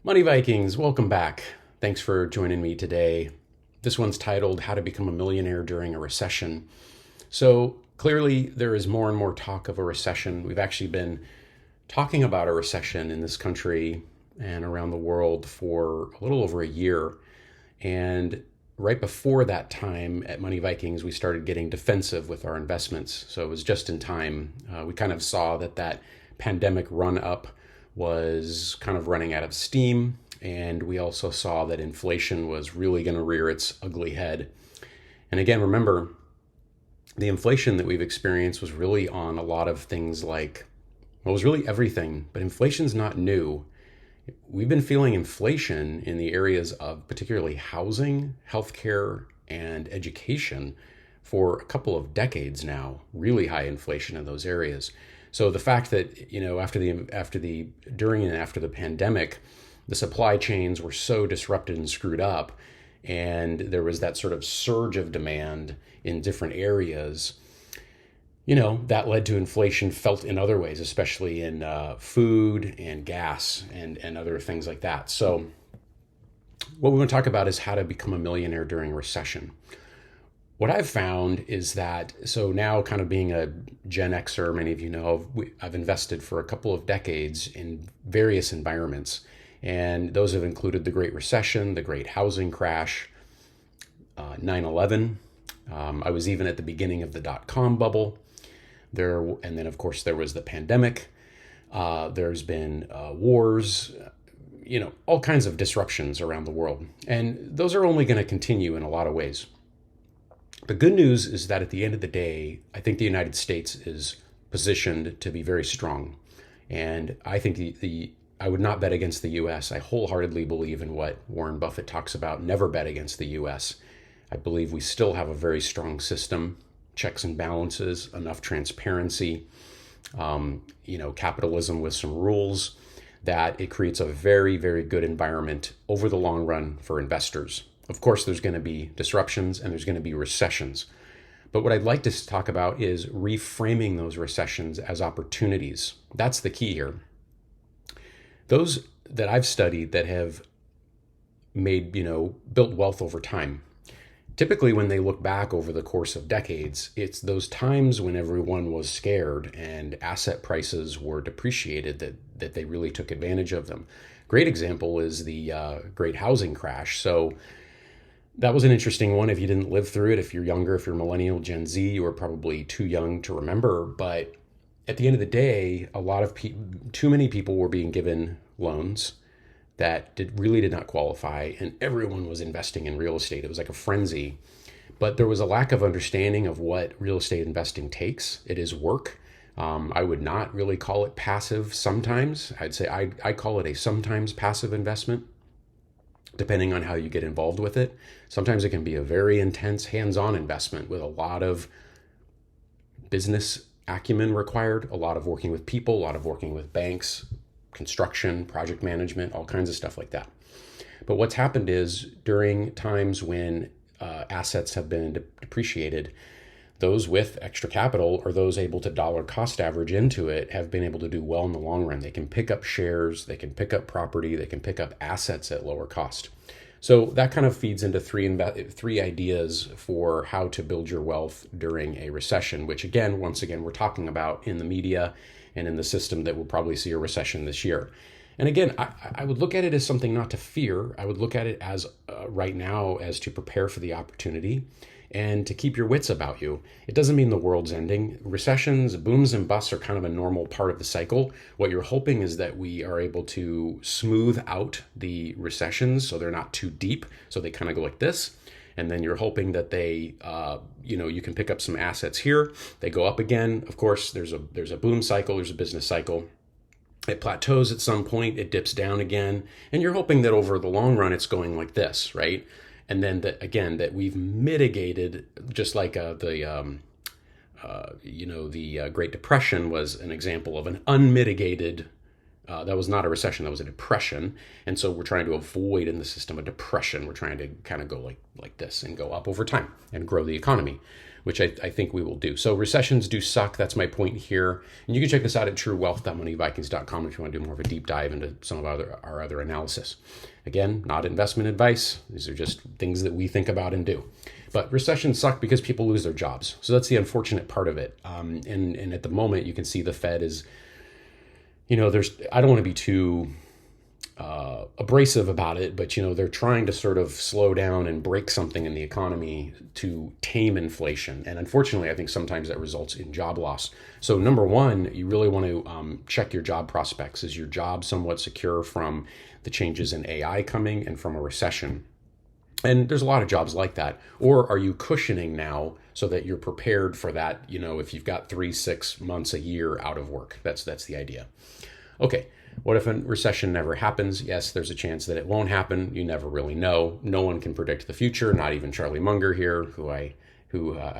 Money Vikings, welcome back. Thanks for joining me today. This one's titled How to Become a Millionaire During a Recession. So clearly, there is more and more talk of a recession. We've actually been talking about a recession in this country and around the world for a little over a year. And right before that time at Money Vikings, we started getting defensive with our investments. So it was just in time. We kind of saw that pandemic run up was kind of running out of steam. And we also saw that inflation was really going to rear its ugly head. And again, remember, the inflation that we've experienced was really on a lot of things like, well, it was really everything, but inflation's not new. We've been feeling inflation in the areas of particularly housing, healthcare, and education for a couple of decades now, really high inflation in those areas. So the fact that, during and after the pandemic, the supply chains were so disrupted and screwed up, and there was that sort of surge of demand in different areas, that led to inflation felt in other ways, especially in food and gas and other things like that. So what we want to talk about is how to become a millionaire during recession. What I've found is that, so now kind of being a Gen Xer, many of you know, I've invested for a couple of decades in various environments. And those have included the Great Recession, the Great Housing Crash, 9/11. I was even at the beginning of the dot-com bubble. And then, of course, there was the pandemic. There's been wars, all kinds of disruptions around the world. And those are only going to continue in a lot of ways. The good news is that at the end of the day, I think the United States is positioned to be very strong. And I think I would not bet against the U.S. I wholeheartedly believe in what Warren Buffett talks about, never bet against the U.S. I believe we still have a very strong system, checks and balances, enough transparency, capitalism with some rules, that it creates a very, very good environment over the long run for investors. Of course, there's going to be disruptions and there's going to be recessions. But what I'd like to talk about is reframing those recessions as opportunities. That's the key here. Those that I've studied that have made, built wealth over time, typically when they look back over the course of decades, it's those times when everyone was scared and asset prices were depreciated that they really took advantage of them. Great example is the Great Housing Crash. So that was an interesting one if you didn't live through it. If you're younger, if you're millennial, Gen Z, you were probably too young to remember. But at the end of the day, too many people were being given loans that really did not qualify, and everyone was investing in real estate. It was like a frenzy. But there was a lack of understanding of what real estate investing takes. It is work. I would not really call it passive sometimes. I'd say I call it a sometimes passive investment, depending on how you get involved with it. Sometimes it can be a very intense hands-on investment with a lot of business acumen required, a lot of working with people, a lot of working with banks, construction, project management, all kinds of stuff like that. But what's happened is during times when assets have been depreciated, those with extra capital or those able to dollar cost average into it have been able to do well in the long run. They can pick up shares, they can pick up property, they can pick up assets at lower cost. So that kind of feeds into three ideas for how to build your wealth during a recession, which once again, we're talking about in the media and in the system that will probably see a recession this year. And again, I would look at it as something not to fear. I would look at it as right now as to prepare for the opportunity and to keep your wits about you. It doesn't mean the world's ending. Recessions, booms and busts are kind of a normal part of the cycle. What you're hoping is that we are able to smooth out the recessions so they're not too deep, so they kind of go like this. And then you're hoping that they, you can pick up some assets here. They go up again. Of course, there's a boom cycle, there's a business cycle. It plateaus at some point, it dips down again. And you're hoping that over the long run, it's going like this, right? And then that we've mitigated, just like the Great Depression was an example of an unmitigated that was not a recession, that was a depression. And so we're trying to avoid in the system a depression. We're trying to kind of go like this and go up over time and grow the economy, which I think we will do. So recessions do suck. That's my point here. And you can check this out at truewealth.moneyvikings.com if you want to do more of a deep dive into some of our other analysis. Again, not investment advice. These are just things that we think about and do. But recessions suck because people lose their jobs. So that's the unfortunate part of it. And at the moment, you can see the Fed is, I don't want to be too abrasive about it, but they're trying to sort of slow down and break something in the economy to tame inflation. And unfortunately, I think sometimes that results in job loss. So number one, you really want to check your job prospects. Is your job somewhat secure from the changes in AI coming and from a recession? And there's a lot of jobs like that. Or are you cushioning now so that you're prepared for that? If you've got 3-6 months, a year out of work, that's the idea. Okay. What if a recession never happens? Yes, there's a chance that it won't happen. You never really know. No one can predict the future, not even Charlie Munger here, who I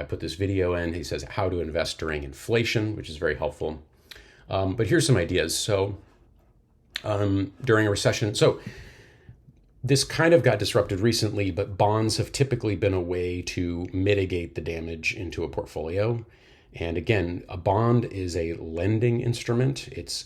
put this video in. He says how to invest during inflation, which is very helpful. But here's some ideas. So during a recession, this kind of got disrupted recently, but bonds have typically been a way to mitigate the damage into a portfolio. And again, a bond is a lending instrument. It's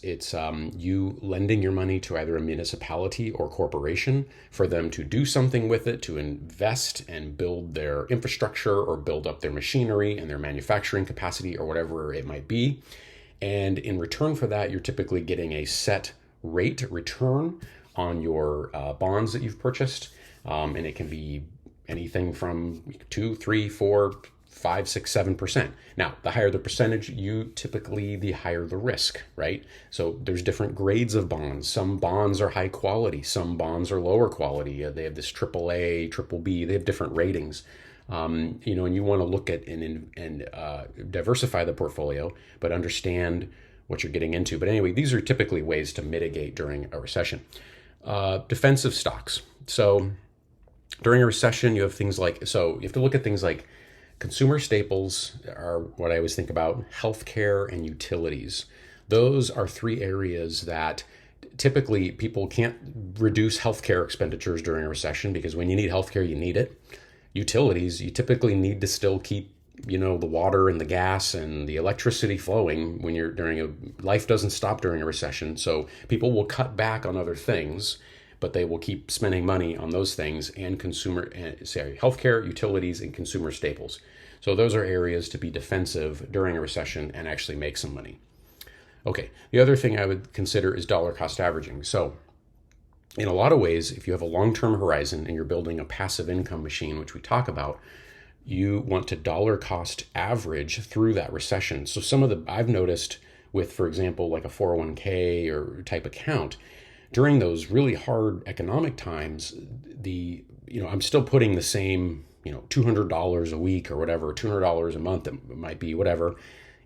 you lending your money to either a municipality or corporation for them to do something with it, to invest and build their infrastructure or build up their machinery and their manufacturing capacity or whatever it might be. And in return for that, you're typically getting a set rate return on your bonds that you've purchased. And it can be anything from 2, 3, 4, 5, 6, 7%. Now, the higher the percentage, the higher the risk, right? So there's different grades of bonds. Some bonds are high quality. Some bonds are lower quality. They have this AAA, triple B. They have different ratings. And you want to look at and diversify the portfolio, but understand what you're getting into. But anyway, these are typically ways to mitigate during a recession. Defensive stocks. So during a recession, you have things like, you have to look at things like consumer staples are what I always think about, healthcare and utilities. Those are three areas that typically people can't reduce healthcare expenditures during a recession because when you need healthcare, you need it. Utilities, you typically need to still keep, the water and the gas and the electricity flowing when you're life doesn't stop during a recession. So people will cut back on other things, but they will keep spending money on those things and healthcare, utilities, and consumer staples. So those are areas to be defensive during a recession and actually make some money. Okay, the other thing I would consider is dollar cost averaging. So in a lot of ways, if you have a long-term horizon and you're building a passive income machine, which we talk about, you want to dollar cost average through that recession. So I've noticed with, for example, like a 401k or type account, during those really hard economic times, I'm still putting the same, $200 a week or whatever, $200 a month, it might be whatever,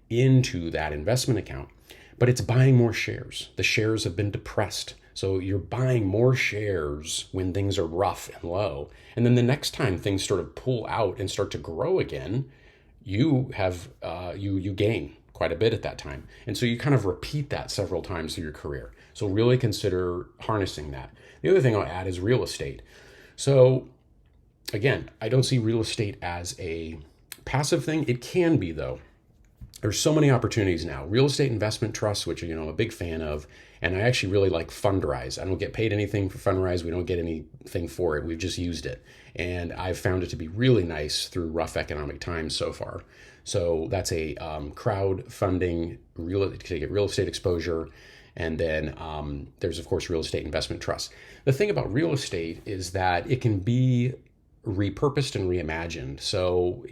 into that investment account. But it's buying more shares. The shares have been depressed. So you're buying more shares when things are rough and low. And then the next time things sort of pull out and start to grow again, you have you gain quite a bit at that time. And so you kind of repeat that several times through your career. So really consider harnessing that. The other thing I'll add is real estate. So again, I don't see real estate as a passive thing. It can be, though. There's so many opportunities now. Real estate investment trusts, which I'm a big fan of, and I actually really like Fundrise. I don't get paid anything for Fundrise. We don't get anything for it. We've just used it. And I've found it to be really nice through rough economic times so far. So that's a crowdfunding to get real estate exposure. And then there's, of course, real estate investment trusts. The thing about real estate is that it can be repurposed and reimagined. So,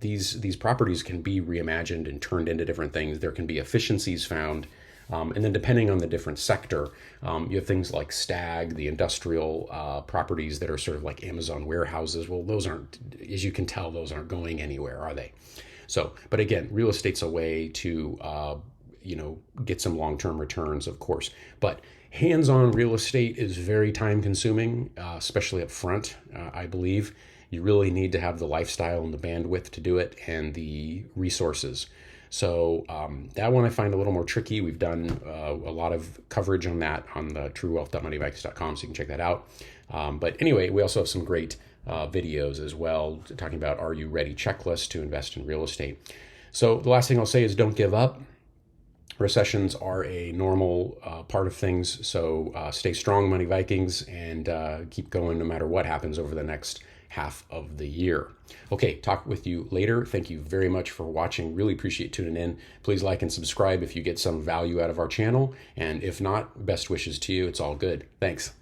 these properties can be reimagined and turned into different things. There can be efficiencies found. And then depending on the different sector, you have things like Stag, the industrial properties that are sort of like Amazon warehouses. Well, those aren't, as you can tell, those aren't going anywhere, are they? So, but again, real estate's a way to, get some long-term returns, of course. But hands-on real estate is very time-consuming, especially up front, I believe. You really need to have the lifestyle and the bandwidth to do it and the resources. So that one I find a little more tricky. We've done a lot of coverage on that on the truewealth.moneyvikings.com, so you can check that out. But anyway, we also have some great videos as well talking about Are You Ready checklist to invest in real estate. So the last thing I'll say is don't give up. Recessions are a normal part of things, so stay strong, Money Vikings, and keep going no matter what happens over the next half of the year. Okay, talk with you later. Thank you very much for watching. Really appreciate tuning in. Please like and subscribe if you get some value out of our channel, and if not, best wishes to you. It's all good. Thanks.